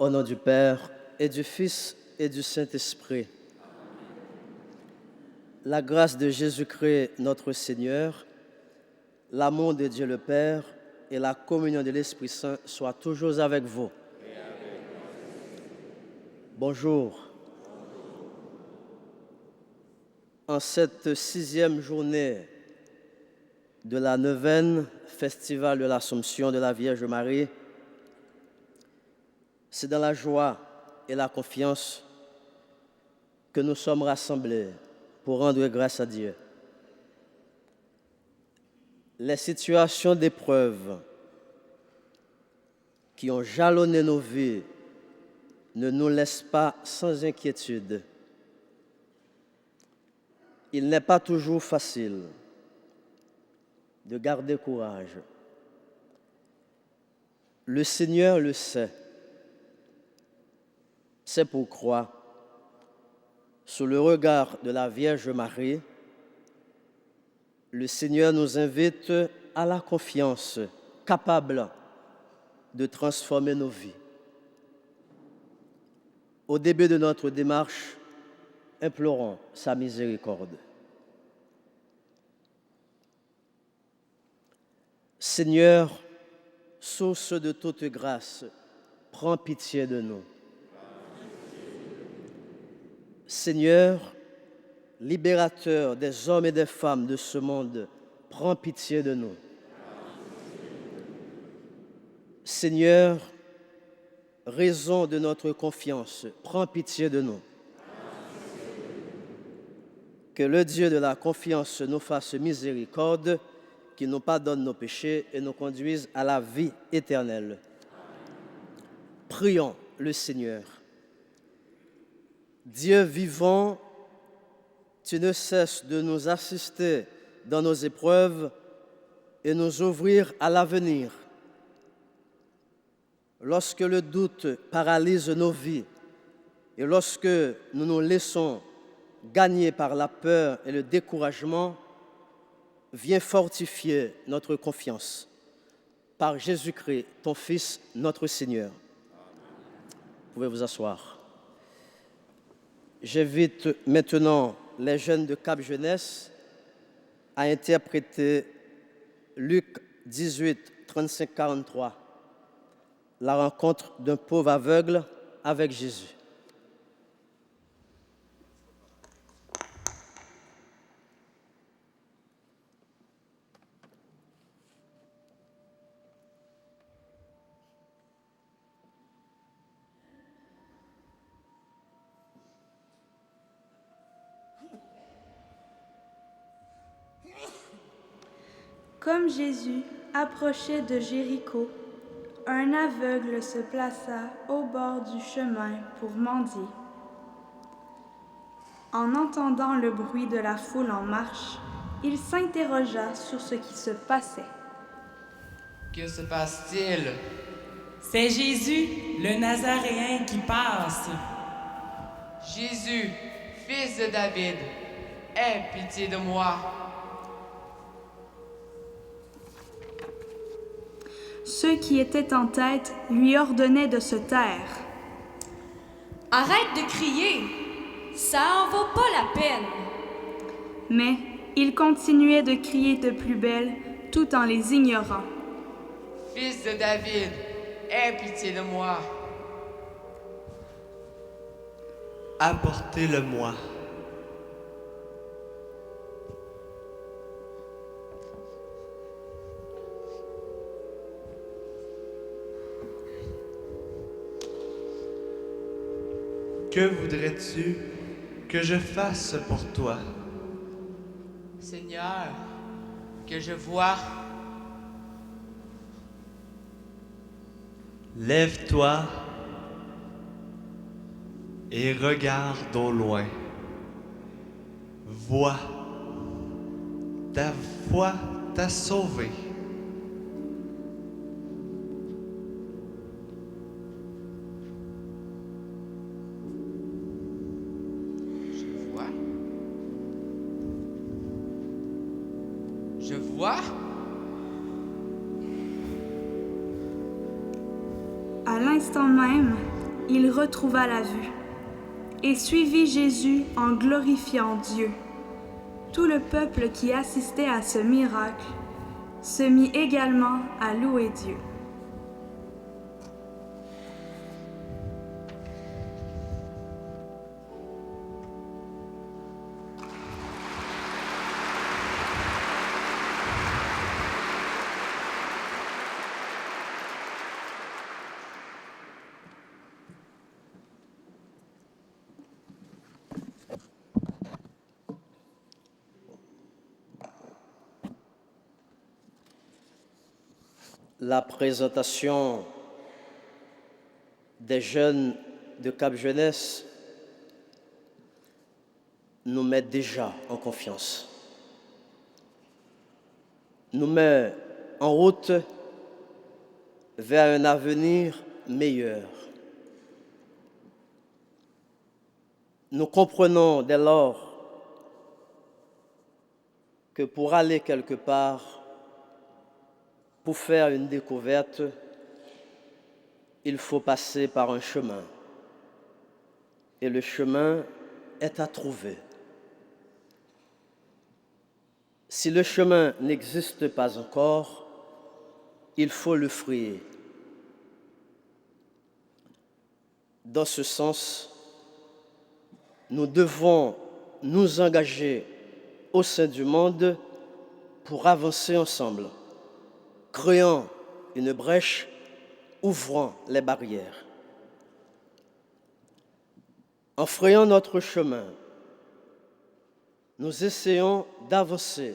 Au nom du Père et du Fils et du Saint-Esprit. La grâce de Jésus-Christ, notre Seigneur, l'amour de Dieu le Père et la communion de l'Esprit Saint soient toujours avec vous. Bonjour. En cette 6e journée de la neuvaine festival de l'Assomption de la Vierge Marie, c'est dans la joie et la confiance que nous sommes rassemblés pour rendre grâce à Dieu. Les situations d'épreuve qui ont jalonné nos vies ne nous laissent pas sans inquiétude. Il n'est pas toujours facile de garder courage. Le Seigneur le sait. C'est pourquoi, sous le regard de la Vierge Marie, le Seigneur nous invite à la confiance capable de transformer nos vies. Au début de notre démarche, implorons sa miséricorde. Seigneur, source de toute grâce, prends pitié de nous. Seigneur, libérateur des hommes et des femmes de ce monde, prends pitié de nous. Seigneur, raison de notre confiance, prends pitié de nous. Que le Dieu de la confiance nous fasse miséricorde, qu'il nous pardonne nos péchés et nous conduise à la vie éternelle. Prions le Seigneur. Dieu vivant, tu ne cesses de nous assister dans nos épreuves et nous ouvrir à l'avenir. Lorsque le doute paralyse nos vies et lorsque nous nous laissons gagner par la peur et le découragement, viens fortifier notre confiance. Par Jésus-Christ, ton Fils, notre Seigneur. Vous pouvez vous asseoir. J'invite maintenant les jeunes de Cap Jeunesse à interpréter Luc 18, 35-43, la rencontre d'un pauvre aveugle avec Jésus. Comme Jésus approchait de Jéricho, un aveugle se plaça au bord du chemin pour mendier. En entendant le bruit de la foule en marche, il s'interrogea sur ce qui se passait. Que se passe-t-il? C'est Jésus, le Nazaréen, qui passe. Jésus, fils de David, aie pitié de moi. Ceux qui étaient en tête lui ordonnaient de se taire. Arrête de crier, ça en vaut pas la peine. Mais il continuait de crier de plus belle tout en les ignorant. Fils de David, aie pitié de moi. Apportez-le-moi. Que voudrais-tu que je fasse pour toi? Seigneur, que je vois. Lève-toi et regarde au loin. Vois, ta foi t'a sauvé. Je vois. À l'instant même, il retrouva la vue et suivit Jésus en glorifiant Dieu. Tout le peuple qui assistait à ce miracle se mit également à louer Dieu. La présentation des jeunes de Cap Jeunesse nous met déjà en confiance, nous met en route vers un avenir meilleur. Nous comprenons dès lors que pour aller quelque part, pour faire une découverte, il faut passer par un chemin. Et le chemin est à trouver. Si le chemin n'existe pas encore, il faut le frayer. Dans ce sens, nous devons nous engager au sein du monde pour avancer ensemble, créant une brèche, ouvrant les barrières. En frayant notre chemin, nous essayons d'avancer,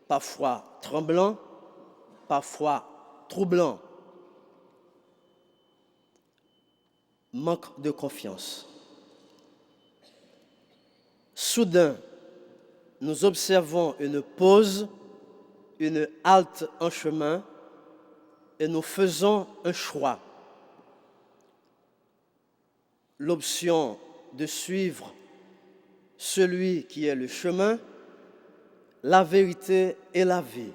parfois tremblant, parfois troublant, manque de confiance. Soudain, nous observons une pause, une halte en chemin et nous faisons un choix. L'option de suivre celui qui est le chemin, la vérité et la vie.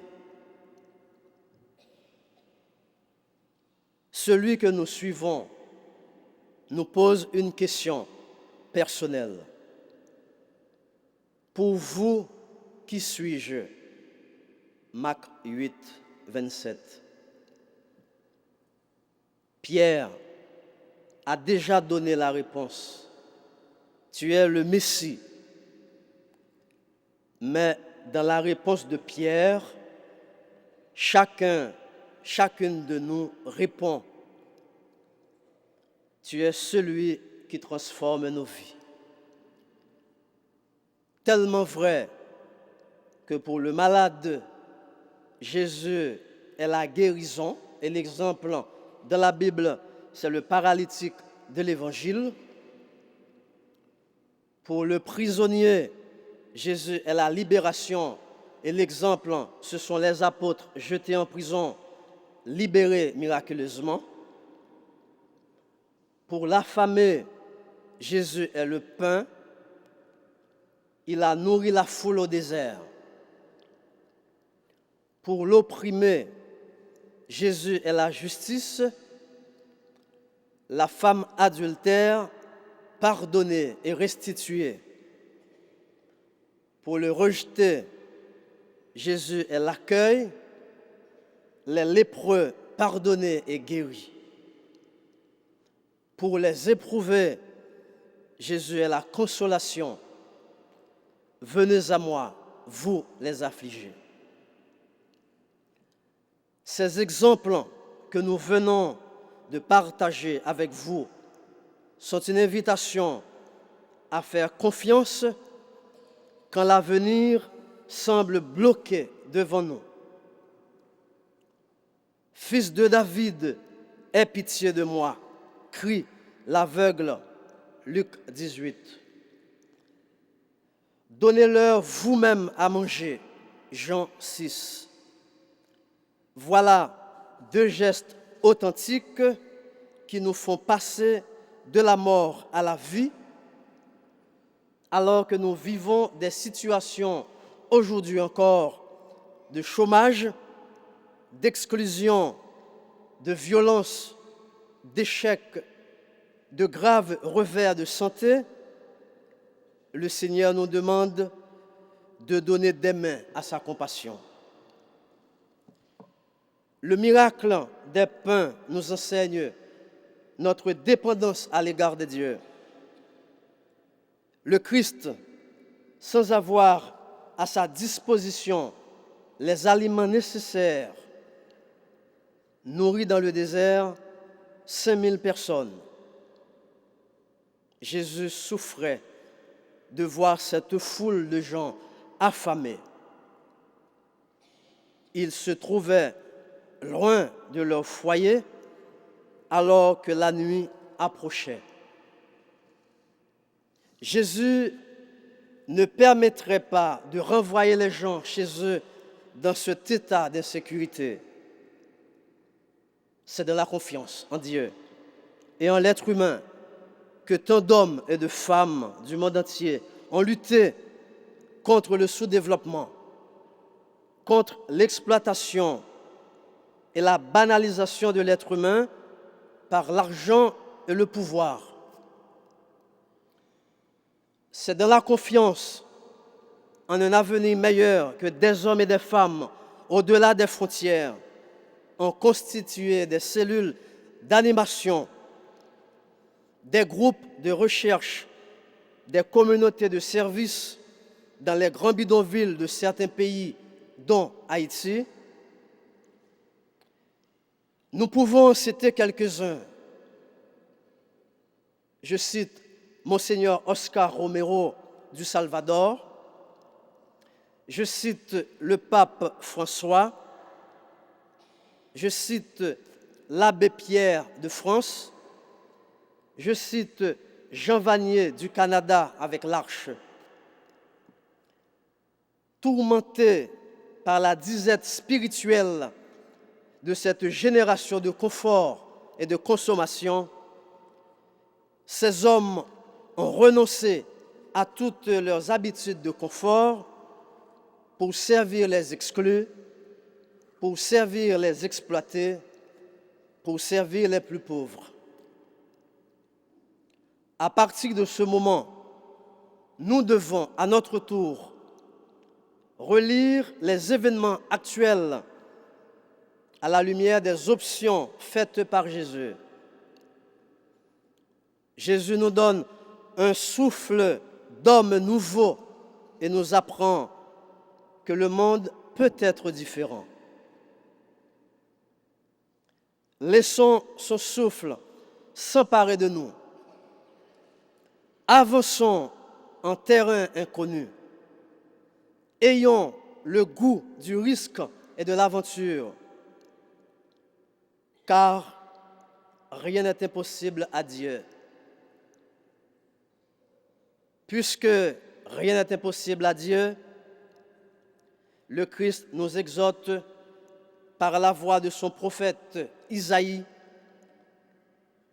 Celui que nous suivons nous pose une question personnelle. Pour vous, qui suis-je? Marc 8, 27. Pierre a déjà donné la réponse. Tu es le Messie. Mais dans la réponse de Pierre, chacune de nous répond. Tu es celui qui transforme nos vies. Tellement vrai que pour le malade, Jésus est la guérison, et l'exemple dans la Bible, c'est le paralytique de l'Évangile. Pour le prisonnier, Jésus est la libération, et l'exemple, ce sont les apôtres jetés en prison, libérés miraculeusement. Pour l'affamé, Jésus est le pain, il a nourri la foule au désert. Pour l'opprimé, Jésus est la justice, la femme adultère pardonnée et restituée. Pour le rejeté, Jésus est l'accueil, les lépreux pardonnés et guéris. Pour les éprouvés, Jésus est la consolation. Venez à moi, vous les affligés. Ces exemples que nous venons de partager avec vous sont une invitation à faire confiance quand l'avenir semble bloqué devant nous. Fils de David, aie pitié de moi, crie l'aveugle, Luc 18. Donnez-leur vous-même à manger, Jean 6. Voilà deux gestes authentiques qui nous font passer de la mort à la vie, alors que nous vivons des situations aujourd'hui encore de chômage, d'exclusion, de violence, d'échec de graves revers de santé, le Seigneur nous demande de donner des mains à sa compassion. Le miracle des pains nous enseigne notre dépendance à l'égard de Dieu. Le Christ, sans avoir à sa disposition les aliments nécessaires, nourrit dans le désert 5000 personnes. Jésus souffrait de voir cette foule de gens affamés. Ils se trouvaient loin de leur foyer alors que la nuit approchait. Jésus ne permettrait pas de renvoyer les gens chez eux dans cet état d'insécurité. C'est de la confiance en Dieu et en l'être humain que tant d'hommes et de femmes du monde entier ont lutté contre le sous-développement, contre l'exploitation et la banalisation de l'être humain par l'argent et le pouvoir. C'est dans la confiance en un avenir meilleur que des hommes et des femmes, au-delà des frontières, ont constitué des cellules d'animation, des groupes de recherche, des communautés de services dans les grands bidonvilles de certains pays, dont Haïti. Nous pouvons en citer quelques-uns. Je cite Monseigneur Oscar Romero du Salvador. Je cite le pape François. Je cite l'abbé Pierre de France. Je cite Jean Vanier du Canada avec l'Arche. Tourmentés par la disette spirituelle de cette génération de confort et de consommation, ces hommes ont renoncé à toutes leurs habitudes de confort pour servir les exclus, pour servir les exploités, pour servir les plus pauvres. À partir de ce moment, nous devons, à notre tour, relire les événements actuels à la lumière des options faites par Jésus. Jésus nous donne un souffle d'homme nouveau et nous apprend que le monde peut être différent. Laissons son souffle s'emparer de nous. Avançons en terrain inconnu. Ayons le goût du risque et de l'aventure, car rien n'est impossible à Dieu. Puisque rien n'est impossible à Dieu, le Christ nous exhorte par la voix de son prophète Isaïe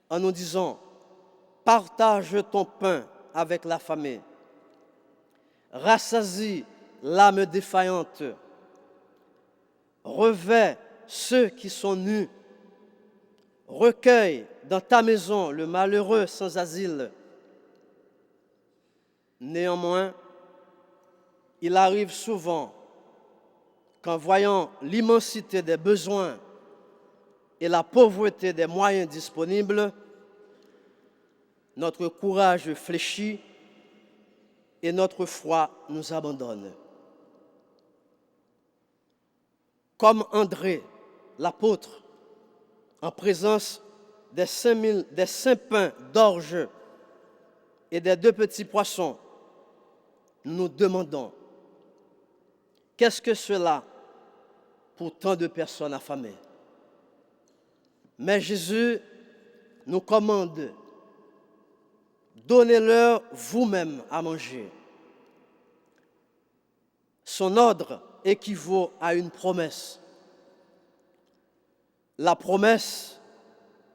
en nous disant « Partage ton pain avec l'affamé, rassasie l'âme défaillante, revêt ceux qui sont nus, recueille dans ta maison le malheureux sans asile. » Néanmoins, il arrive souvent qu'en voyant l'immensité des besoins et la pauvreté des moyens disponibles, notre courage fléchit et notre foi nous abandonne. Comme André, l'apôtre, en présence des 5 pains d'orge et des 2 petits poissons, nous demandons, qu'est-ce que cela pour tant de personnes affamées? Mais Jésus nous commande, donnez-leur vous-même à manger. Son ordre équivaut à une promesse. La promesse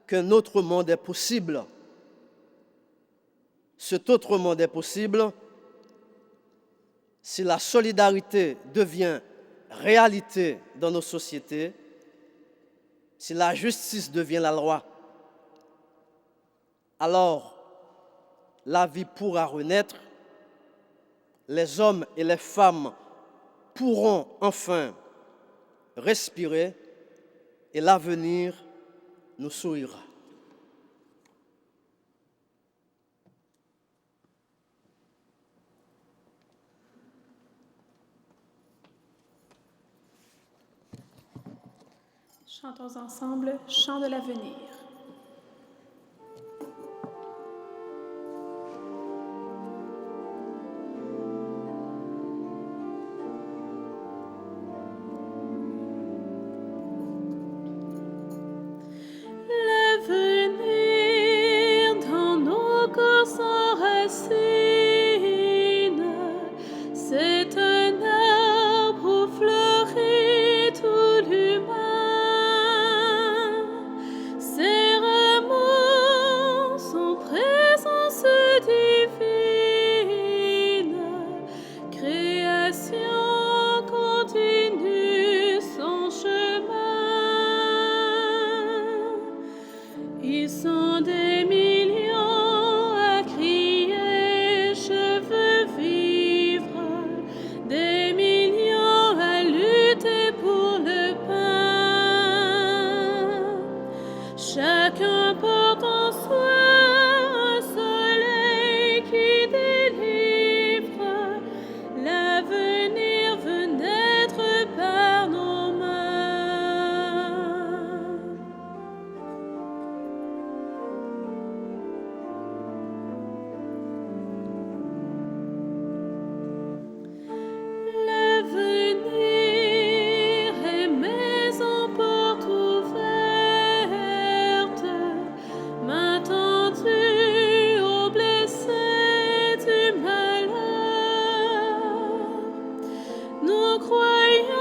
qu'un autre monde est possible. Cet autre monde est possible si la solidarité devient réalité dans nos sociétés, si la justice devient la loi. alors la vie pourra renaître, les hommes et les femmes pourront enfin respirer et l'avenir nous sourira. Chantons ensemble Chant de l'avenir. L'avenir dans nos corps sans racines, c'est un arbre où fleurit tout l'humain. Ses rameaux sont présence divine, création continue son chemin. Ils sont des millions à crier je veux vivre, des millions à lutter pour le pain. Chacun porte en soi un soleil qui délivre, l'avenir veut naître par nos mains. L'avenir est maison porte ouverte, main tendue aux blessés du malheur. Nous croyons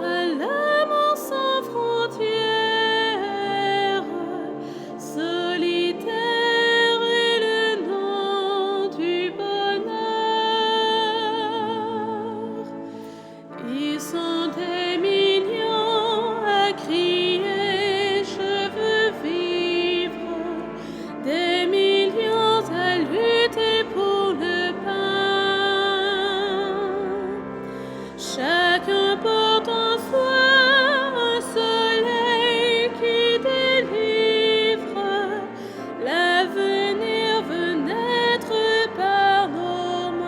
à l'amour sans frontières, solitaire est le nom du bonheur. Ils sont des millions à crier je veux vivre, des millions à lutter pour le pain. Chacun porte en soi un soleil qui délivre, l'avenir veut naître par nos mains.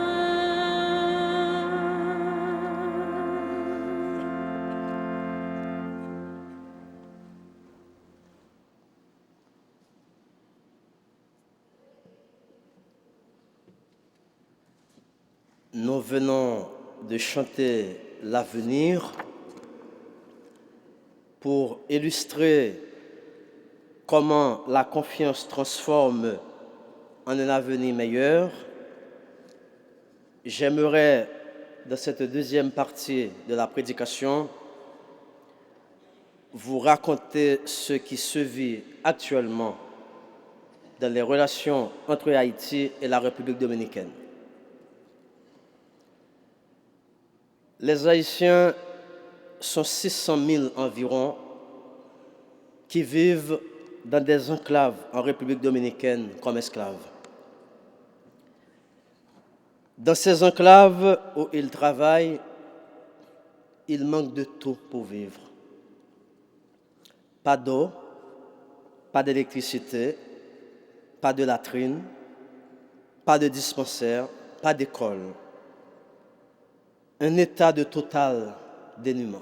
Nous venons de chanter l'avenir pour illustrer comment la confiance transforme en un avenir meilleur. J'aimerais, dans cette deuxième partie de la prédication, vous raconter ce qui se vit actuellement dans les relations entre Haïti et la République dominicaine. Les Haïtiens sont 600 000 environ qui vivent dans des enclaves en République dominicaine comme esclaves. Dans ces enclaves où ils travaillent, il manque de tout pour vivre. Pas d'eau, pas d'électricité, pas de latrine, pas de dispensaire, pas d'école. Un état de total dénuement.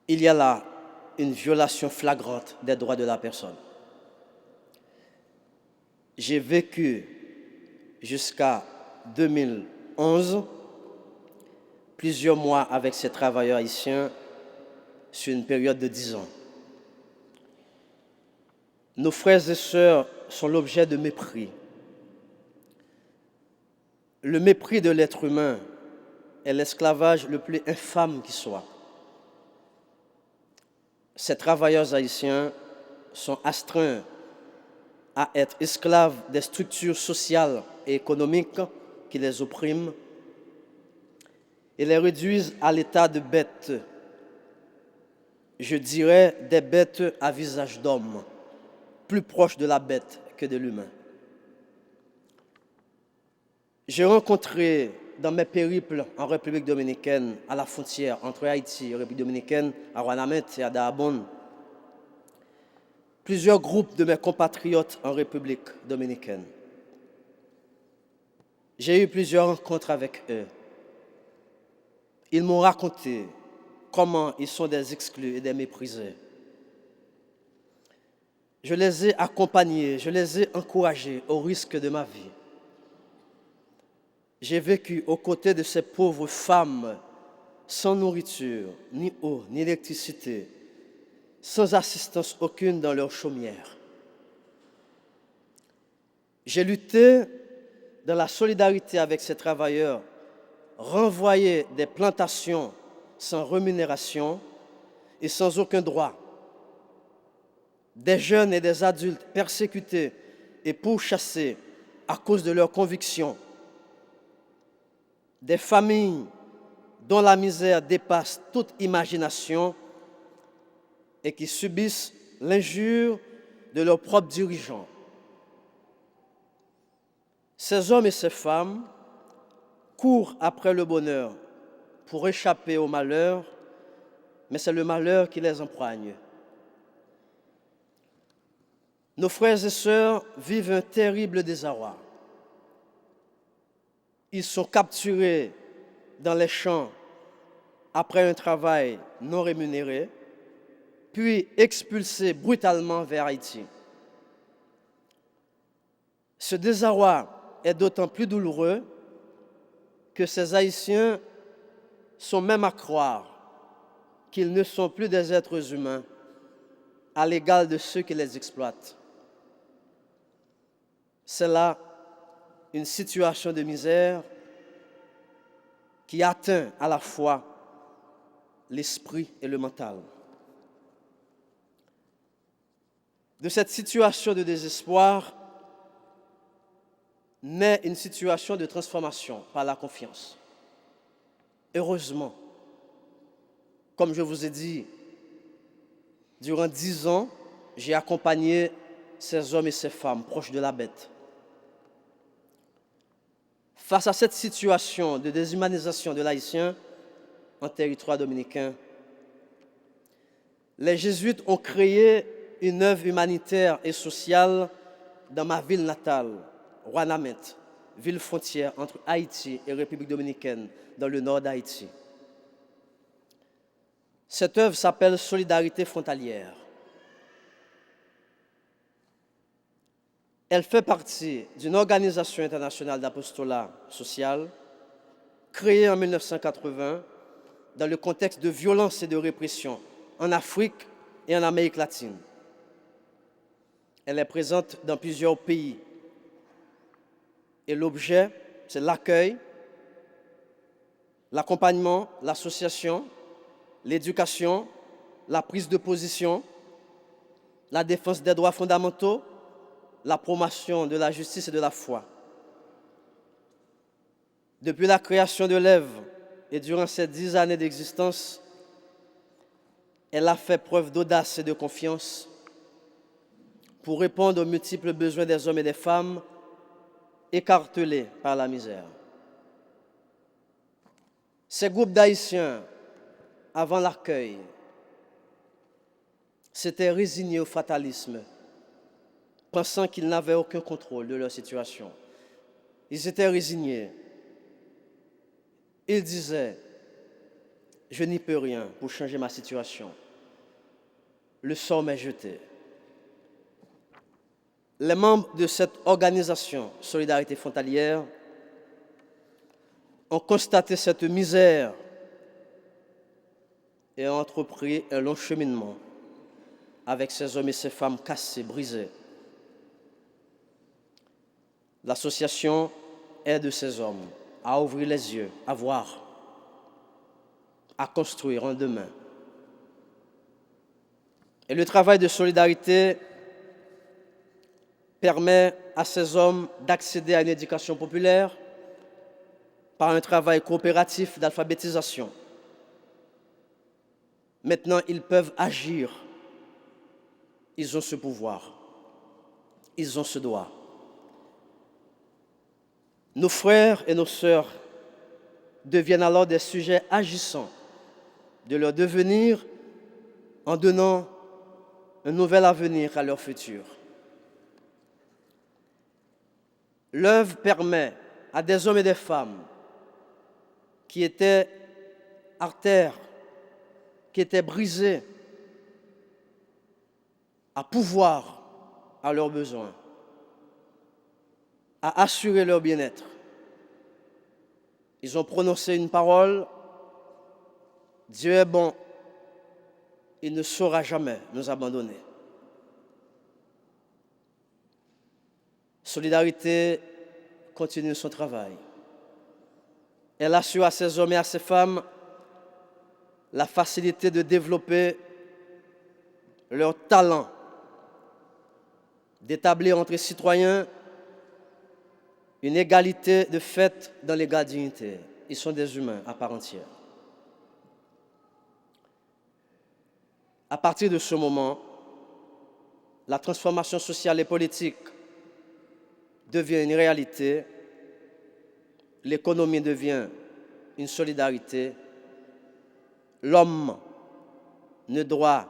Il y a là une violation flagrante des droits de la personne. J'ai vécu jusqu'à 2011 plusieurs mois avec ces travailleurs haïtiens sur une période de 10 ans. Nos frères et sœurs sont l'objet de mépris. Le mépris de l'être humain est l'esclavage le plus infâme qui soit. Ces travailleurs haïtiens sont astreints à être esclaves des structures sociales et économiques qui les oppriment et les réduisent à l'état de bêtes je dirais des bêtes à visage d'homme, plus proches de la bête que de l'humain. J'ai rencontré dans mes périples en République dominicaine, à la frontière entre Haïti et République dominicaine, à Ouanamètre et à Dahabon, plusieurs groupes de mes compatriotes en République dominicaine. J'ai eu plusieurs rencontres avec eux. Ils m'ont raconté comment ils sont des exclus et des méprisés. Je les ai accompagnés, je les ai encouragés au risque de ma vie. J'ai vécu aux côtés de ces pauvres femmes sans nourriture, ni eau, ni électricité, sans assistance aucune dans leur chaumière. J'ai lutté dans la solidarité avec ces travailleurs, renvoyés des plantations sans rémunération et sans aucun droit, des jeunes et des adultes persécutés et pourchassés à cause de leurs convictions, des familles dont la misère dépasse toute imagination et qui subissent l'injure de leurs propres dirigeants. Ces hommes et ces femmes courent après le bonheur pour échapper au malheur, mais c'est le malheur qui les empoigne. Nos frères et sœurs vivent un terrible désarroi. Ils sont capturés dans les champs après un travail non rémunéré, puis expulsés brutalement vers Haïti. Ce désarroi est d'autant plus douloureux que ces Haïtiens sont même à croire qu'ils ne sont plus des êtres humains à l'égal de ceux qui les exploitent. C'est là une situation de misère qui atteint à la fois l'esprit et le mental. De cette situation de désespoir naît une situation de transformation par la confiance. Heureusement, comme je vous ai dit, durant 10 ans, j'ai accompagné ces hommes et ces femmes proches de la bête. Face à cette situation de déshumanisation de l'Haïtien en territoire dominicain, les jésuites ont créé une œuvre humanitaire et sociale dans ma ville natale, Ouanamètre, ville frontière entre Haïti et République dominicaine, dans le nord d'Haïti. Cette œuvre s'appelle Solidarité frontalière. Elle fait partie d'une organisation internationale d'apostolat social créée en 1980 dans le contexte de violence et de répression en Afrique et en Amérique latine. Elle est présente dans plusieurs pays. Et l'objet, c'est l'accueil, l'accompagnement, l'association, l'éducation, la prise de position, la défense des droits fondamentaux, la promotion de la justice et de la foi. Depuis la création de l'œuvre et durant ces 10 années d'existence, elle a fait preuve d'audace et de confiance pour répondre aux multiples besoins des hommes et des femmes écartelés par la misère. Ces groupes d'Haïtiens, avant l'accueil, s'étaient résignés au fatalisme, pensant qu'ils n'avaient aucun contrôle de leur situation. Ils étaient résignés. Ils disaient, je n'y peux rien pour changer ma situation. Le sort m'est jeté. Les membres de cette organisation Solidarité frontalière ont constaté cette misère et ont entrepris un long cheminement avec ces hommes et ces femmes cassés, brisés. L'association aide ces hommes à ouvrir les yeux, à voir, à construire un demain. Et le travail de solidarité permet à ces hommes d'accéder à une éducation populaire par un travail coopératif d'alphabétisation. Maintenant, ils peuvent agir. Ils ont ce pouvoir. Ils ont ce droit. Nos frères et nos sœurs deviennent alors des sujets agissants de leur devenir en donnant un nouvel avenir à leur futur. L'œuvre permet à des hommes et des femmes qui étaient à terre, qui étaient brisés, à pouvoir à leurs besoins, à assurer leur bien-être. Ils ont prononcé une parole: Dieu est bon, il ne saura jamais nous abandonner. Solidarité continue son travail. Elle assure à ces hommes et à ces femmes la facilité de développer leur talent, d'établir entre citoyens une égalité de fait dans l'égale dignité. Ils sont des humains à part entière. À partir de ce moment, la transformation sociale et politique devient une réalité, l'économie devient une solidarité, l'homme ne doit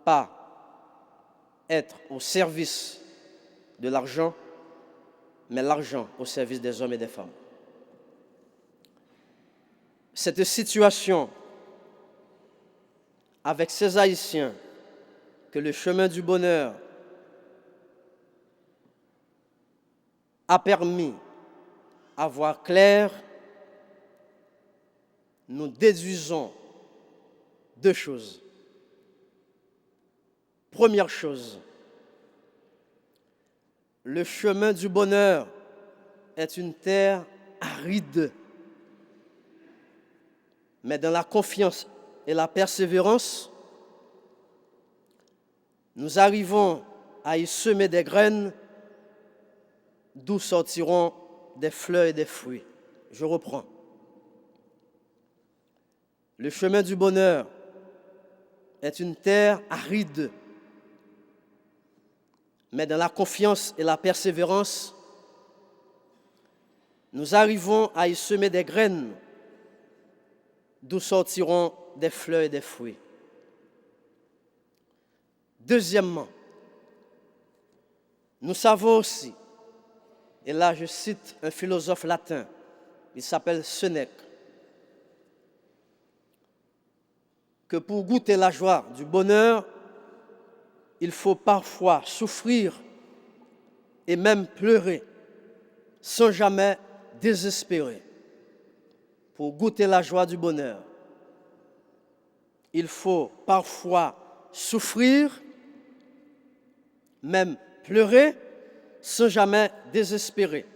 pas être au service de l'argent, mais l'argent au service des hommes et des femmes. Cette situation, avec ces Haïtiens, que le chemin du bonheur a permis à voir clair, nous déduisons deux choses. Première chose, le chemin du bonheur est une terre aride, mais dans la confiance et la persévérance, nous arrivons à y semer des graines d'où sortiront des fleurs et des fruits. Je reprends. Le chemin du bonheur est une terre aride, mais dans la confiance et la persévérance, nous arrivons à y semer des graines d'où sortiront des fleurs et des fruits. Deuxièmement, nous savons aussi, et là je cite un philosophe latin, il s'appelle Sénèque, que pour goûter la joie du bonheur, il faut parfois souffrir et même pleurer, sans jamais désespérer. Pour goûter la joie du bonheur, il faut parfois souffrir, même pleurer, sans jamais désespérer.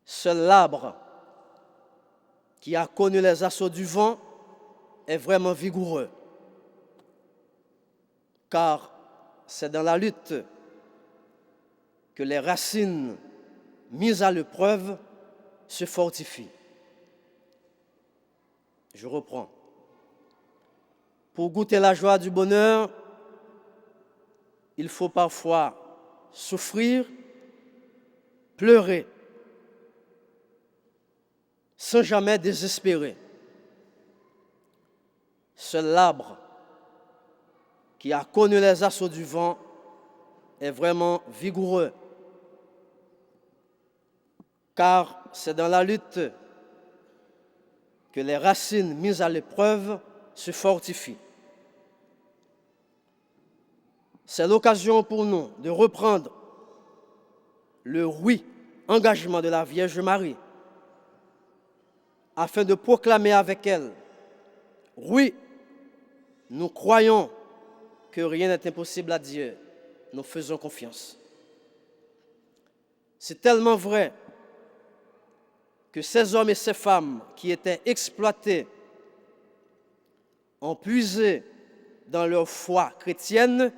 Seul l'arbre qui a connu les assauts du vent est vraiment vigoureux, car c'est dans la lutte que les racines mises à l'épreuve se fortifient. Je reprends. Pour goûter la joie du bonheur, il faut parfois souffrir, pleurer, sans jamais désespérer. Seul l'arbre qui a connu les assauts du vent est vraiment vigoureux, car c'est dans la lutte que les racines mises à l'épreuve se fortifient. C'est l'occasion pour nous de reprendre le oui engagement de la Vierge Marie afin de proclamer avec elle: oui, nous croyons que rien n'est impossible à Dieu, nous faisons confiance. C'est tellement vrai que ces hommes et ces femmes qui étaient exploités ont puisé dans leur foi chrétienne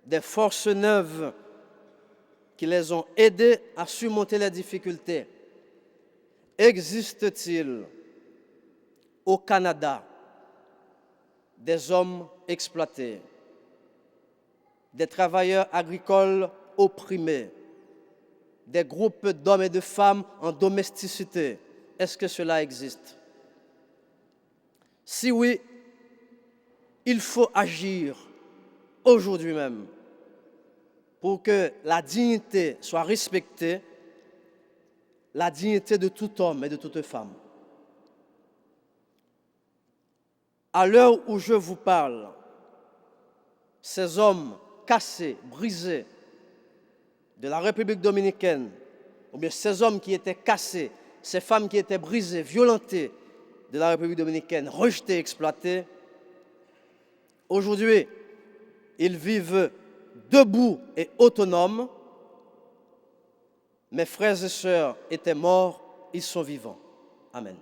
des forces neuves qui les ont aidés à surmonter les difficultés. Existe-t-il au Canada, des hommes exploités, des travailleurs agricoles opprimés, des groupes d'hommes et de femmes en domesticité. Est-ce que cela existe? Si oui, il faut agir aujourd'hui même pour que la dignité soit respectée, la dignité de tout homme et de toute femme. À l'heure où je vous parle, ces hommes cassés, brisés de la République dominicaine, ou bien ces hommes qui étaient cassés, ces femmes qui étaient brisées, violentées de la République dominicaine, rejetées, exploitées, aujourd'hui, ils vivent debout et autonomes. Mes frères et sœurs étaient morts, ils sont vivants. Amen.